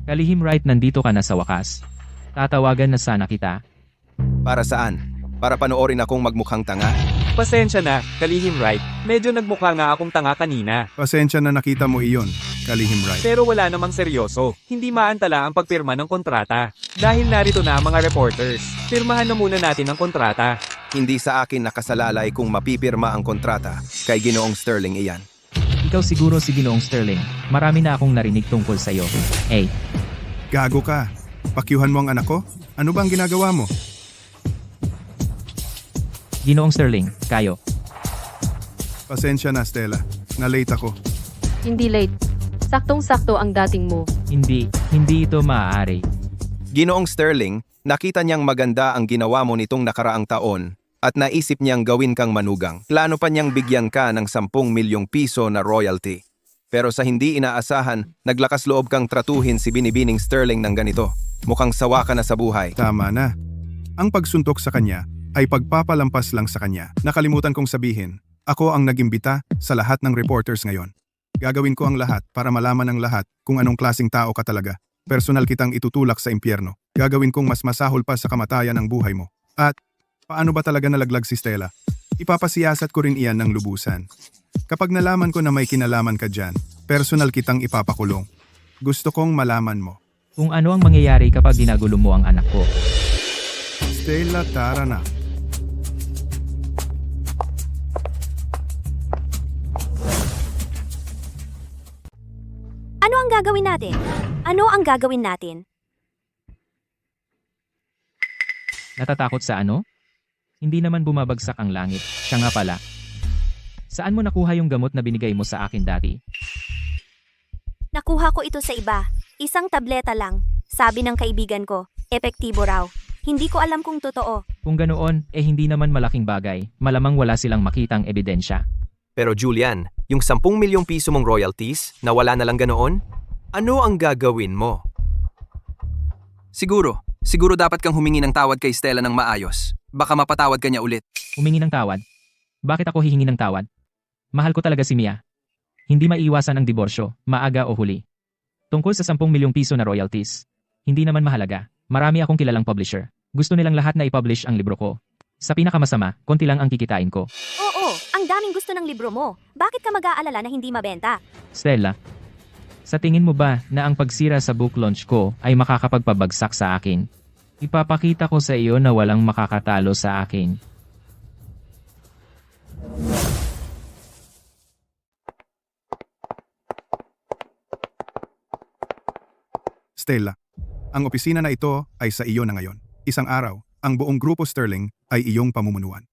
Kalihim Wright, nandito ka na sa wakas. Tatawagan na sana kita. Para saan? Para panoorin akong magmukhang tanga? Pasensya na, Kalihim Wright. Medyo nagmukha nga akong tanga kanina. Pasensya na nakita mo iyon, Kalihim Wright. Pero wala namang seryoso. Hindi maantala ang pagpirma ng kontrata. Dahil narito na ang mga reporters. Pirmahan na muna natin ang kontrata. Hindi sa akin nakasalalay kung mapipirma ang kontrata. Kay Ginoong Sterling iyan. Ikaw siguro si Ginoong Sterling. Marami na akong narinig tungkol sa'yo. Hey, Gago ka. Pakyuhan mo ang anak ko? Ano bang ginagawa mo? Ginoong Sterling, kayo. Pasensya na, Stella. Na-late ako. Hindi late. Saktong-sakto ang dating mo. Hindi ito maaari. Ginoong Sterling, nakita niyang maganda ang ginawa mo nitong nakaraang taon at naisip niyang gawin kang manugang. Plano pa niyang bigyan ka ng 10 milyong piso na royalty. Pero sa hindi inaasahan, naglakas loob kang tratuhin si Binibining Sterling ng ganito. Mukhang sawa ka na sa buhay. Tama na. Ang pagsuntok sa kanya ay pagpapalampas lang sa kanya. Nakalimutan kong sabihin, ako ang nagimbita sa lahat ng reporters ngayon. Gagawin ko ang lahat para malaman ng lahat kung anong klaseng tao ka talaga. Personal kitang itutulak sa impyerno. Gagawin kong mas masahol pa sa kamatayan ng buhay mo. At paano ba talaga nalaglag si Stella? Ipapasiyasat ko rin iyan ng lubusan. Kapag nalaman ko na may kinalaman ka dyan, personal kitang ipapakulong. Gusto kong malaman mo. Kung ano ang mangyayari kapag ginagulo mo ang anak ko. Stella, tara na. Ano ang gagawin natin? Ano ang gagawin natin? Natatakot sa ano? Hindi naman bumabagsak ang langit. Siya nga pala. Saan mo nakuha yung gamot na binigay mo sa akin dati? Nakuha ko ito sa iba. Isang tableta lang. Sabi ng kaibigan ko, epektibo raw. Hindi ko alam kung totoo. Kung ganoon, hindi naman malaking bagay. Malamang wala silang makitang ebidensya. Pero Julian, yung 10 milyong piso mong royalties, nawala na lang ganoon? Ano ang gagawin mo? Siguro dapat kang humingi ng tawad kay Stella ng maayos. Baka mapatawad ka niya ulit. Humingi ng tawad? Bakit ako hihingi ng tawad? Mahal ko talaga si Mia. Hindi maiiwasan ang diborsyo, maaga o huli. Tungkol sa 10 milyong piso na royalties, hindi naman mahalaga. Marami akong kilalang publisher. Gusto nilang lahat na i-publish ang libro ko. Sa pinakamasama, konti lang ang kikitain ko. Oo, ang daming gusto ng libro mo. Bakit ka mag-aalala na hindi mabenta? Stella, sa tingin mo ba na ang pagsira sa book launch ko ay makakapagpabagsak sa akin? Ipapakita ko sa iyo na walang makakatalo sa akin. Stella, ang opisina na ito ay sa iyo na ngayon. Isang araw, ang buong grupo Sterling ay iyong pamumunuan.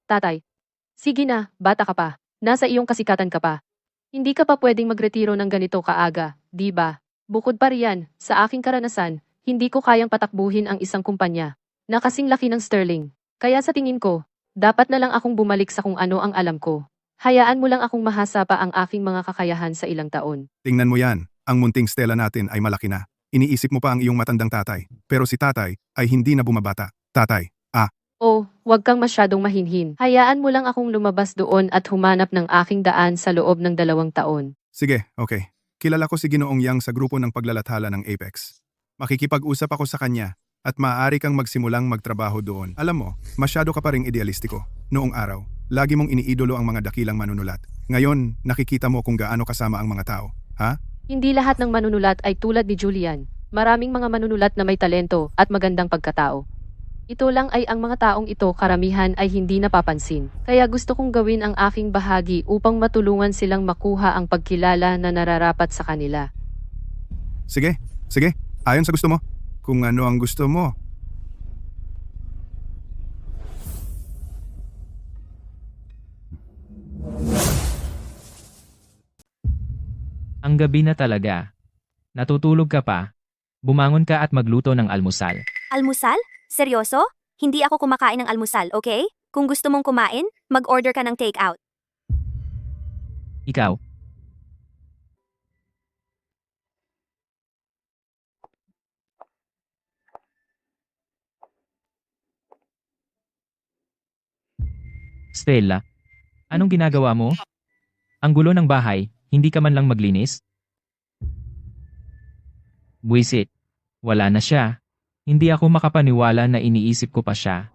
Tatay. Sige na, bata ka pa. Nasa iyong kasikatan ka pa. Hindi ka pa pwedeng magretiro ng ganito kaaga, di ba? Bukod pa riyan, sa aking karanasan, hindi ko kayang patakbuhin ang isang kumpanya na kasing laki ng Sterling. Kaya sa tingin ko, dapat na lang akong bumalik sa kung ano ang alam ko. Hayaan mo lang akong mahasa pa ang aking mga kakayahan sa ilang taon. Tingnan mo yan, ang munting Stella natin ay malaki na. Iniisip mo pa ang iyong matandang tatay. Pero si tatay ay hindi na bumabata. Tatay, Oh, huwag kang masyadong mahinhin. Hayaan mo lang akong lumabas doon at humanap ng aking daan sa loob ng 2 taon. sige, okay. Kilala ko si Ginoong Yang sa grupo ng paglalathala ng Apex. Makikipag-usap ako sa kanya at maaari kang magsimulang magtrabaho doon. Alam mo, masyado ka pa ring idealistiko. Noong araw, lagi mong iniidolo ang mga dakilang manunulat. Ngayon, nakikita mo kung gaano kasama ang mga tao. Ha? Hindi lahat ng manunulat ay tulad ni Julian. Maraming mga manunulat na may talento at magandang pagkatao. Ito lang ay ang mga taong ito karamihan ay hindi napapansin. Kaya gusto kong gawin ang aking bahagi upang matulungan silang makuha ang pagkilala na nararapat sa kanila. Sige. Ayon sa gusto mo. Kung ano ang gusto mo. Ang gabi na talaga. Natutulog ka pa. Bumangon ka at magluto ng almusal. Almusal? Seryoso? Hindi ako kumakain ng almusal, okay? Kung gusto mong kumain, mag-order ka ng takeout. Ikaw. Stella, anong ginagawa mo? Ang gulo ng bahay, hindi ka man lang maglinis? Buisit. Wala na siya. Hindi ako makapaniwala na iniisip ko pa siya.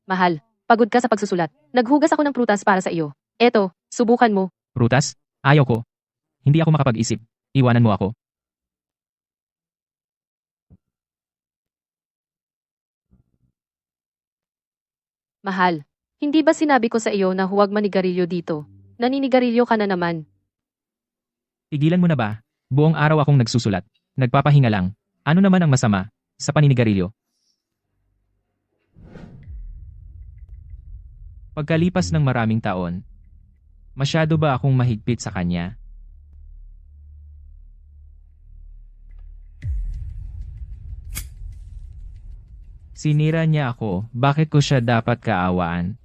Mahal, pagod ka sa pagsusulat. Naghugas ako ng prutas para sa iyo. Eto, subukan mo. Prutas? Ayaw ko. Hindi ako makapag-isip. Iwanan mo ako. Mahal, hindi ba sinabi ko sa iyo na huwag manigarilyo dito? Naninigarilyo ka na naman. Tigilan mo na ba? Buong araw akong nagsusulat. Nagpapahinga lang. Ano naman ang masama sa paninigarilyo? Pagkalipas ng maraming taon, masyado ba akong mahigpit sa kanya? Sinira niya ako, bakit ko siya dapat kaawaan?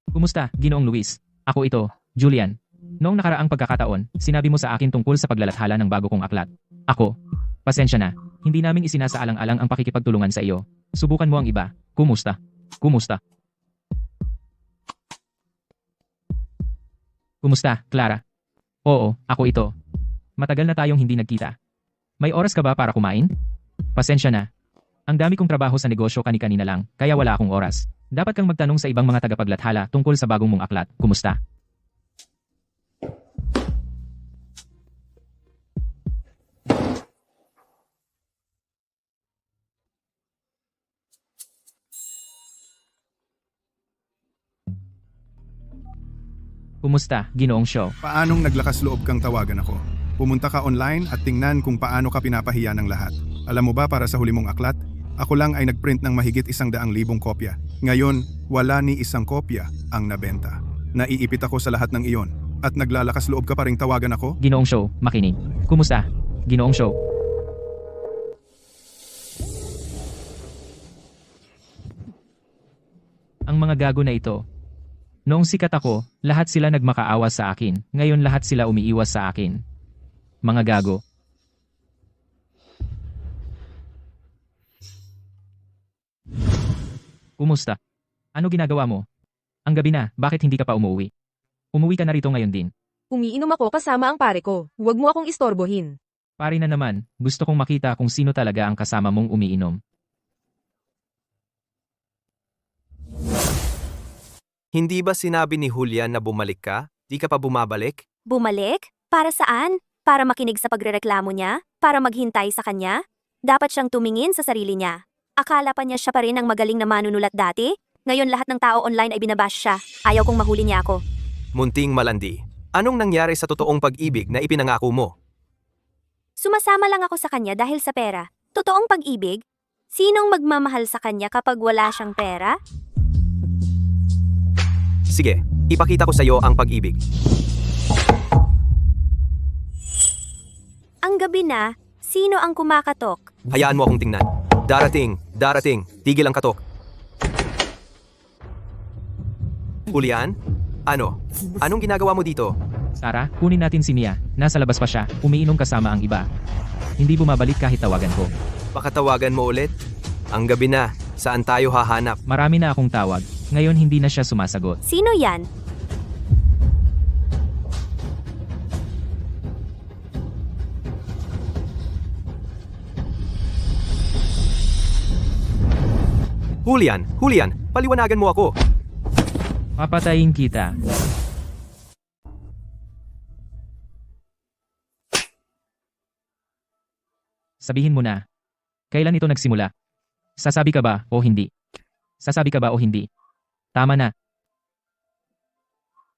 Kumusta, Ginoong Luis? Ako ito, Julian. Noong nakaraang pagkakataon, sinabi mo sa akin tungkol sa paglalathala ng bago kong aklat. Ako, pasensya na, hindi namin isinasaalang-alang ang pakikipagtulungan sa iyo. Subukan mo ang iba. Kumusta? Kumusta? Kumusta, Clara? Oo, ako ito. Matagal na tayong hindi nagkita. May oras ka ba para kumain? Pasensya na. Ang dami kong trabaho sa negosyo kani-kanina lang, kaya wala akong oras. Dapat kang magtanong sa ibang mga tagapaglathala tungkol sa bagong mong aklat. Kumusta? Kumusta, Ginoong Shaw? Paanong naglakas loob kang tawagan ako? Pumunta ka online at tingnan kung paano ka pinapahiya ng lahat. Alam mo ba para sa huli mong aklat? Ako lang ay nagprint ng mahigit 100,000 kopya. Ngayon, wala ni isang kopya ang nabenta. Naiipit ako sa lahat ng iyon. At naglalakas loob ka pa ring tawagan ako? Ginoong Shaw, makinig. Kumusta, Ginoong Shaw? Ang mga gago na ito. Noong sikat ako, lahat sila nagmakaawa sa akin. Ngayon lahat sila umiiwas sa akin. Mga gago. Kumusta? Ano ginagawa mo? Ang gabi na, bakit hindi ka pa umuwi? Umuwi ka na rito ngayon din. Umiinom ako kasama ang pare ko. Huwag mo akong istorbohin. Pare na naman, gusto kong makita kung sino talaga ang kasama mong umiinom. Hindi ba sinabi ni Julian na bumalik ka? Di ka pa bumabalik? Bumalik? Para saan? Para makinig sa pagrereklamo niya? Para maghintay sa kanya? Dapat siyang tumingin sa sarili niya. Akala pa niya siya pa rin ang magaling na manunulat dati? Ngayon lahat ng tao online ay binabash siya. Ayaw kong mahuli niya ako. Munting malandi. Anong nangyari sa totoong pag-ibig na ipinangako mo? Sumasama lang ako sa kanya dahil sa pera. Totoong pag-ibig? Sinong magmamahal sa kanya kapag wala siyang pera? Sige, ipakita ko sa iyo ang pag-ibig. Ang gabi na, sino ang kumakatok? Hayaan mo akong tingnan. Darating. Tigil ang katok. Julian? Ano? Anong ginagawa mo dito? Sarah, kunin natin si Mia. Nasa labas pa siya, umiinom kasama ang iba. Hindi bumabalik kahit tawagan ko. Pakatawagan mo ulit? Ang gabi na, saan tayo hahanap? Marami na akong tawag. Ngayon hindi na siya sumasagot. Sino yan? Julian, paliwanagan mo ako. Papatayin kita. Sabihin mo na. Kailan ito nagsimula? Sasabi ka ba o hindi? Sasabi ka ba o hindi? Tama na.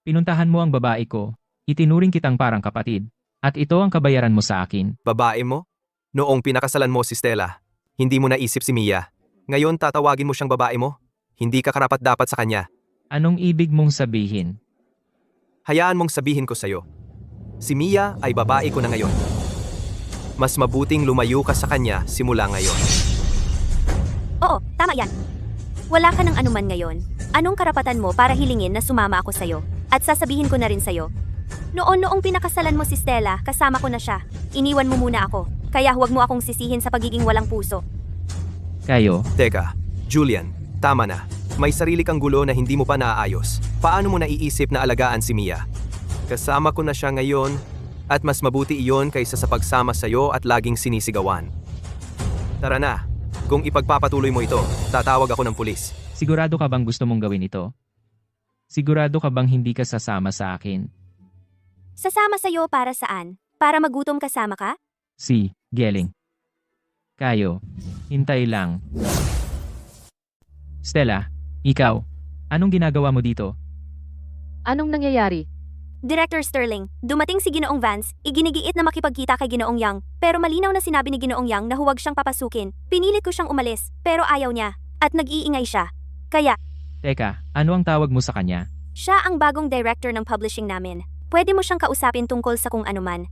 Pinuntahan mo ang babae ko, itinuring kitang parang kapatid, at ito ang kabayaran mo sa akin. Babae mo? Noong pinakasalan mo si Stella, hindi mo naisip si Mia. Ngayon tatawagin mo siyang babae mo? Hindi ka karapat-dapat sa kanya. Anong ibig mong sabihin? Hayaan mong sabihin ko sa'yo. Si Mia ay babae ko na ngayon. Mas mabuting lumayo ka sa kanya simula ngayon. Oo, tama yan. Wala ka ng anuman ngayon. Anong karapatan mo para hilingin na sumama ako sa'yo? At sasabihin ko na rin sa'yo. Noong pinakasalan mo si Stella, kasama ko na siya. Iniwan mo muna ako. Kaya huwag mo akong sisihin sa pagiging walang puso. Kayo, Teka, Julian, tama na. May sarili kang gulo na hindi mo pa naaayos. Paano mo naiisip na alagaan si Mia? Kasama ko na siya ngayon at mas mabuti iyon kaysa sa pagsama sa'yo at laging sinisigawan. Tara na. Kung ipagpapatuloy mo ito, tatawag ako ng pulis. sigurado ka bang gusto mong gawin ito? Sigurado ka bang hindi ka sasama sa akin? Sasama sa'yo para saan? Para magutom kasama ka? Si, Geling. Kayo, hintay lang. Stella, ikaw, anong ginagawa mo dito? Anong nangyayari? Director Sterling, dumating si Ginoong Vance, iginigiit na makipagkita kay Ginoong Yang, pero malinaw na sinabi ni Ginoong Yang na huwag siyang papasukin. Pinilit ko siyang umalis, pero ayaw niya. At nag-iingay siya. Kaya, Teka, ano ang tawag mo sa kanya? siya ang bagong director ng publishing namin. Pwede mo siyang kausapin tungkol sa kung anuman.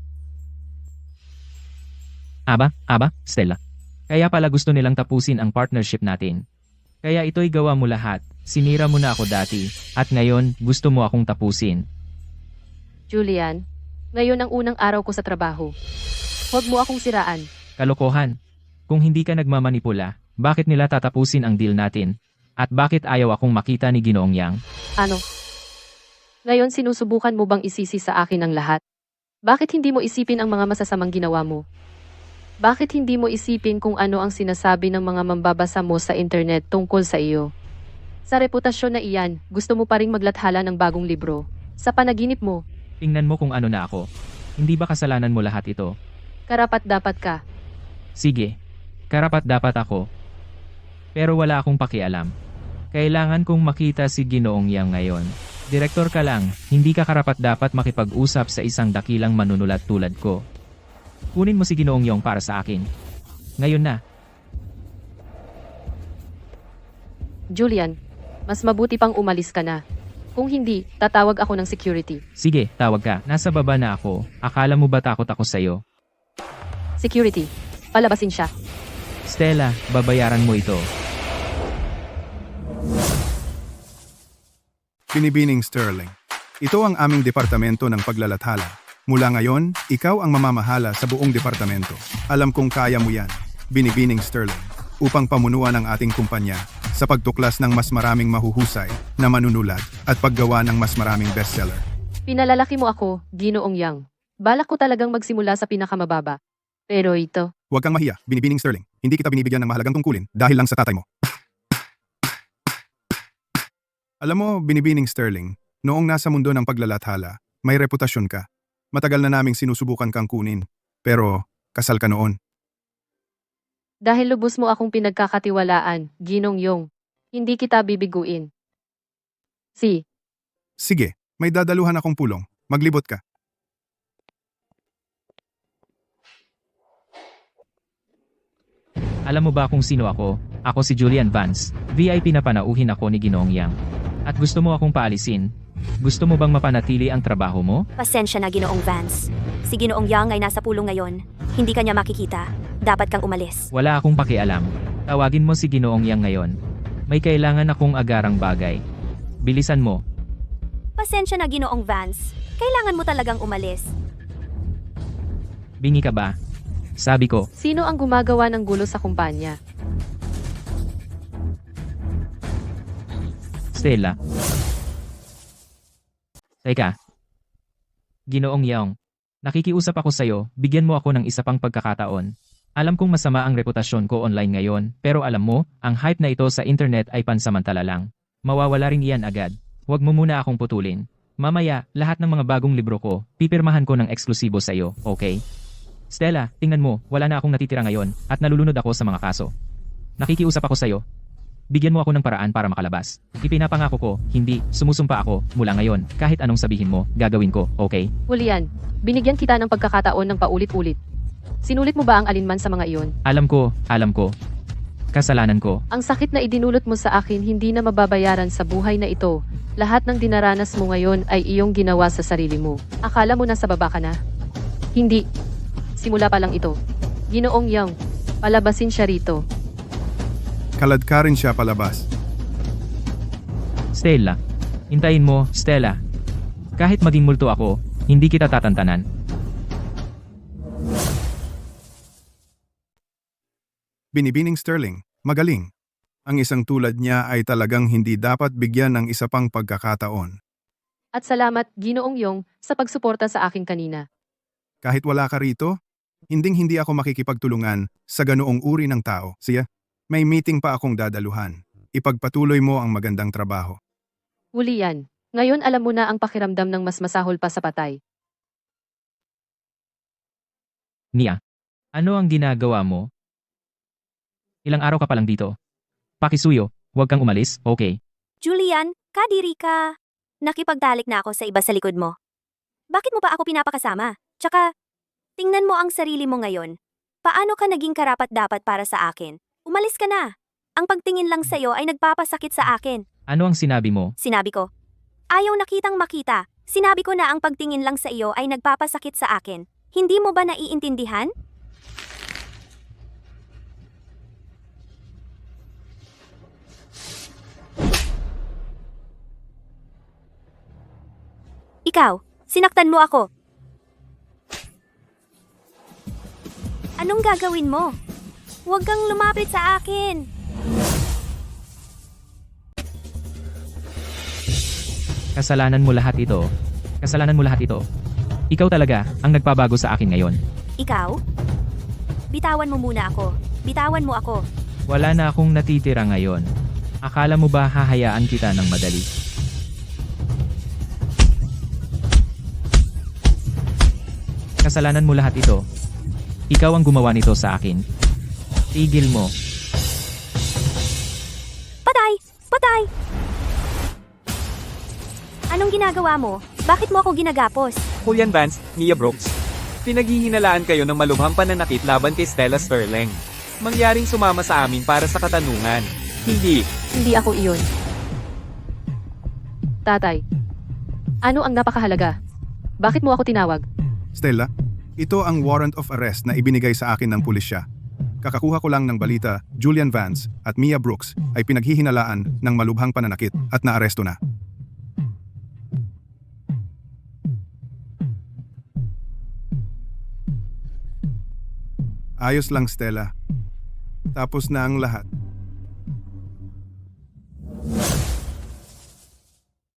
Aba, Stella. Kaya pala gusto nilang tapusin ang partnership natin. Kaya ito'y gawa mo lahat, sinira mo na ako dati, at ngayon gusto mo akong tapusin. Julian, ngayon ang unang araw ko sa trabaho. Huwag mo akong siraan. Kalokohan. Kung hindi ka nagmamanipula, bakit nila tatapusin ang deal natin? At bakit ayaw akong makita ni Ginoong Yang? Ano? Ngayon sinusubukan mo bang isisi sa akin ang lahat? Bakit hindi mo isipin ang mga masasamang ginawa mo? Bakit hindi mo isipin kung ano ang sinasabi ng mga mambabasa mo sa internet tungkol sa iyo? Sa reputasyon na iyan, gusto mo pa ring maglathala ng bagong libro. Sa panaginip mo, Tingnan mo kung ano na ako. Hindi ba kasalanan mo lahat ito? karapat-dapat ka. Sige, karapat dapat ako. Pero wala akong pakialam. Kailangan kong makita si Ginoong Yang ngayon. Direktor ka lang, hindi ka karapat dapat makipag-usap sa isang dakilang manunulat tulad ko. Kunin mo si Ginoong Yang para sa akin. Ngayon na. Julian, mas mabuti pang umalis ka na. Kung hindi, tatawag ako ng security. Sige, tawag ka. Nasa baba na ako. Akala mo ba takot ako sa'yo? Security, palabasin siya. Stella, babayaran mo ito. Binibining Sterling. Ito ang aming departamento ng paglalathala. Mula ngayon, ikaw ang mamamahala sa buong departamento. Alam kong kaya mo yan, Binibining Sterling, upang pamunuan ang ating kumpanya sa pagtuklas ng mas maraming mahuhusay na manunulat at paggawa ng mas maraming bestseller. Pinalalaki mo ako, Ginoong Yang. Balak ko talagang magsimula sa pinakamababa. Pero ito, Huwag kang mahiya, Binibining Sterling. Hindi kita binibigyan ng mahalagang tungkulin dahil lang sa tatay mo. Alam mo, Binibining Sterling, noong nasa mundo ng paglalathala, may reputasyon ka. Matagal na naming sinusubukan kang kunin. Pero, kasal ka noon. dahil lubos mo akong pinagkakatiwalaan, Ginong Yong, hindi kita bibiguin. Sige, may dadaluhan akong pulong. Maglibot ka. Alam mo ba kung sino ako? Ako si Julian Vance. VIP na panauhin ako ni Ginoong Yang. At gusto mo akong paalisin? Gusto mo bang mapanatili ang trabaho mo? Pasensya na, Ginoong Vance. Si Ginoong Yang ay nasa pulong ngayon. Hindi kanya makikita. Dapat kang umalis. Wala akong pakialam. Tawagin mo si Ginoong Yang ngayon. May kailangan akong agarang bagay. Bilisan mo. Pasensya na, Ginoong Vance. Kailangan mo talagang umalis. Bingi ka ba? Sabi ko, Sino ang gumagawa ng gulo sa kumpanya? Stella. Teka. Ginoong Yang. Nakikiusap ako sa'yo, bigyan mo ako ng isa pang pagkakataon. Alam kong masama ang reputasyon ko online ngayon, pero alam mo, ang hype na ito sa internet ay pansamantala lang. Mawawala rin iyan agad. Huwag mo muna akong putulin. Mamaya, lahat ng mga bagong libro ko, pipirmahan ko ng eksklusibo sa'yo, okay? Stella, tingnan mo, wala na akong natitira ngayon, at nalulunod ako sa mga kaso. Nakikiusap ako sa'yo. Bigyan mo ako ng paraan para makalabas. Ipinapangako ko, hindi, sumusumpa ako, mula ngayon, kahit anong sabihin mo, gagawin ko, okay? Julian, binigyan kita ng pagkakataon ng paulit-ulit. Sinulit mo ba ang alinman sa mga iyon? Alam ko. Kasalanan ko. Ang sakit na idinulot mo sa akin hindi na mababayaran sa buhay na ito. Lahat ng dinaranas mo ngayon ay iyong ginawa sa sarili mo. Akala mo nasa baba ka na? Hindi. Simula pa lang ito. Ginoong Yang, palabasin siya rito. Kaladkarin siya palabas. Stella. Hintayin mo, Stella. Kahit maging multo ako, hindi kita tatantanan. Binibining Sterling, magaling. Ang isang tulad niya ay talagang hindi dapat bigyan ng isa pang pagkakataon. At salamat, Ginoong Yang, sa pagsuporta sa akin kanina. Kahit wala ka rito, hinding-hindi ako makikipagtulungan sa ganoong uri ng tao. Siya, may meeting pa akong dadaluhan. Ipagpatuloy mo ang magandang trabaho. Julian, ngayon alam mo na ang pakiramdam ng mas masahol pa sa patay. Nia. Ano ang ginagawa mo? Ilang araw ka pa lang dito. Pakisuyo, huwag kang umalis, okay? Julian, kadiri ka. Nakipagtalik na ako sa iba sa likod mo. Bakit mo ba ako pinapakasama? Tsaka, tingnan mo ang sarili mo ngayon. Paano ka naging karapat-dapat para sa akin? Umalis ka na. Ang pagtingin lang sa'yo ay nagpapasakit sa akin. Ano ang sinabi mo? Sinabi ko. Ayaw nakitang makita. Sinabi ko na ang pagtingin lang sa iyo ay nagpapasakit sa akin. Hindi mo ba naiintindihan? Ikaw, sinaktan mo ako. Anong gagawin mo? Huwag kang lumapit sa akin. Kasalanan mo lahat ito. Ikaw talaga ang nagpabago sa akin ngayon. Ikaw? Bitawan mo muna ako. Bitawan mo ako. Wala na akong natitira ngayon. Akala mo ba hahayaan kita ng madali? Kasalanan mo lahat ito. Ikaw ang gumawa nito sa akin. Tigil mo. Patay! Patay! Anong ginagawa mo? Bakit mo ako ginagapos? Julian Vance, Mia Brooks. Pinaghihinalaan kayo ng malubhang pananakit laban kay Stella Sterling. Mangyaring sumama sa amin para sa katanungan. Hindi. Hindi ako iyon. Tatay, ano ang napakahalaga? Bakit mo ako tinawag? Stella, ito ang warrant of arrest na ibinigay sa akin ng pulisya. Kakakuha ko lang ng balita, Julian Vance at Mia Brooks ay pinaghihinalaan ng malubhang pananakit at naaresto na. Ayos lang, Stella. Tapos na ang lahat.